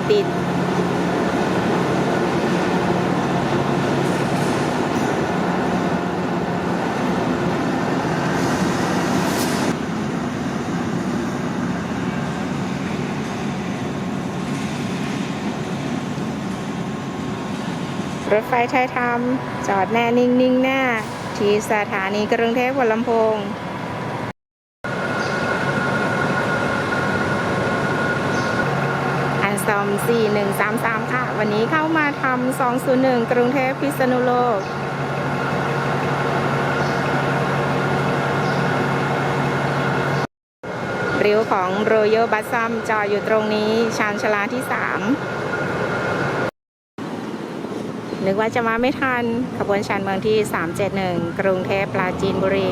ติดรถไฟไทยธรรมจอดแน่นิ่งๆหน้าที่สถานีกรุงเทพหัวลำโพงอันซอม4133ค่ะวันนี้เข้ามาทำ201กรุงเทพพิษณุโลกริ้วของโรโยบัสซัมจอดอยู่ตรงนี้ชานชาลาที่3นึกว่าจะมาไม่ทันขบวนชานเมืองที่371กรุงเทพปราจีนบุรี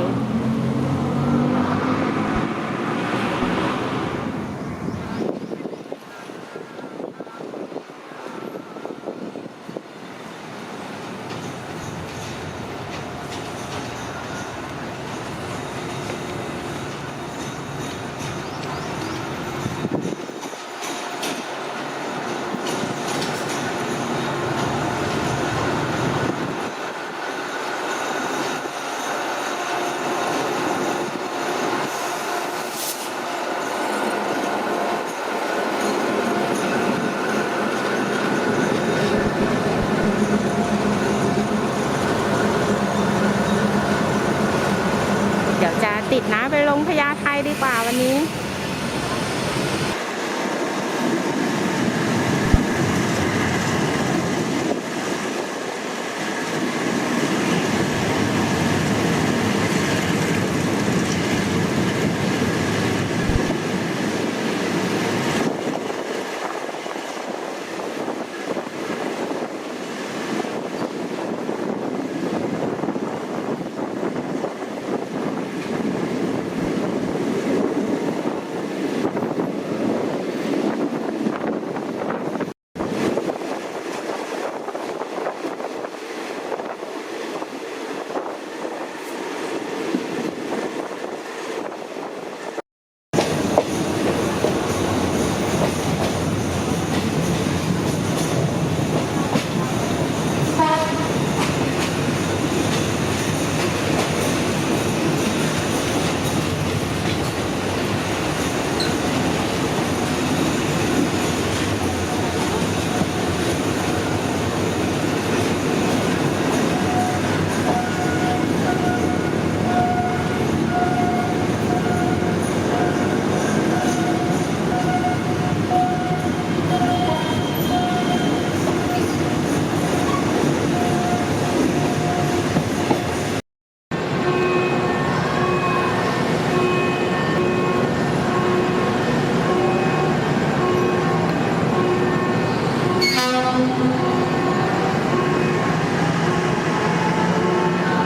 เดี๋ยวจะติดนะไปลงพญาไทดีกว่าวันนี้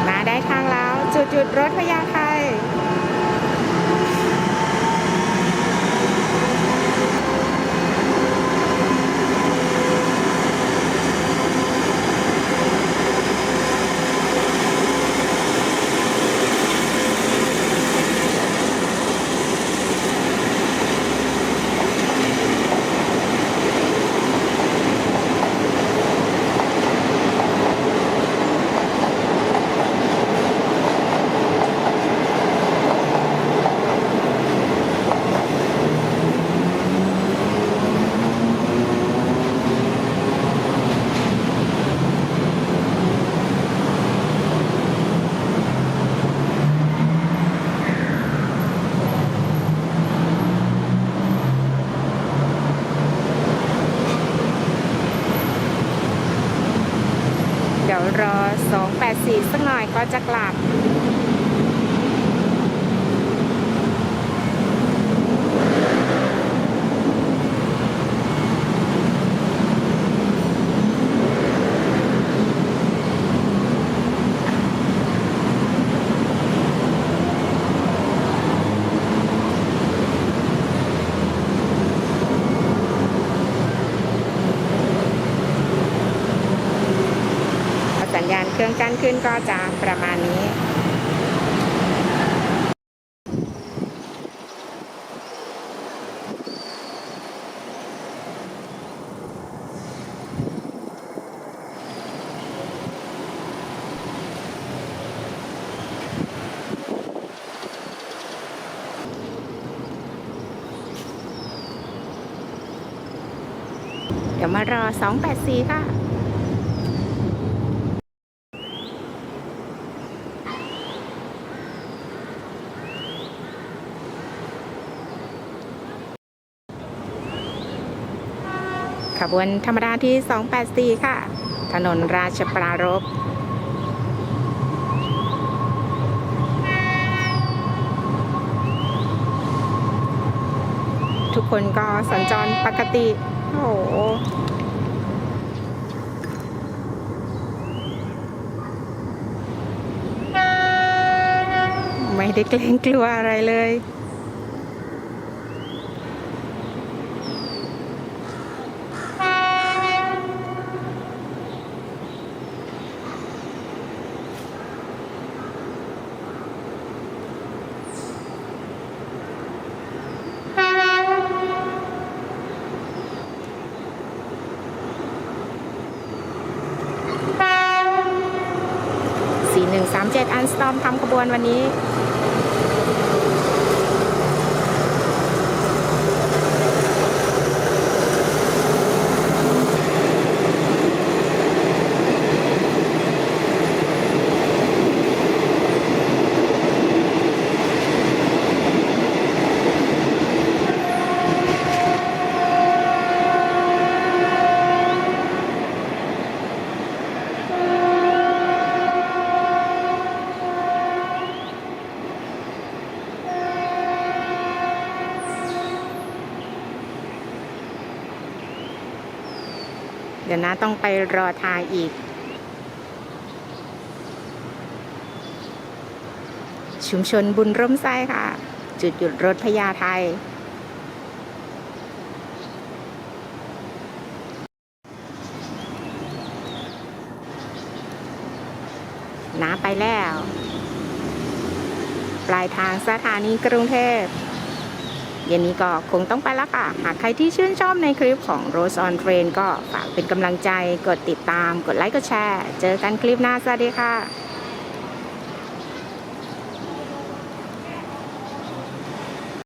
มาได้ทางแล้วจุดรถพญาไทเดี๋ยวรอ284สักหน่อยก็จะกลับสัญญาณเครื่องกั้นขึ้นก็จะประมาณนี้ ยวมารอ284ค่ะขบวนธรรมดาที่284ค่ะถนนราชปรารภทุกคนก็สัญจรปกติโอ้โหไม่ได้เกรงกลัวอะไรเลย4137อันสตอมทำขบวนวันนี้เดี๋ยวนะต้องไปรอทางอีกชุมชนบุญร่มไทรค่ะจุดหยุดรถพญาไทน้าไปแล้วปลายทางสถานีกรุงเทพเย็นนี้ก็คงต้องไปแล้วค่ะหากใครที่ชื่นชอบในคลิปของ Rose on Train ก็ฝากเป็นกำลังใจกดติดตามกดไลค์กดแชร์เจอกันคลิปหน้าสวัสดีค่ะ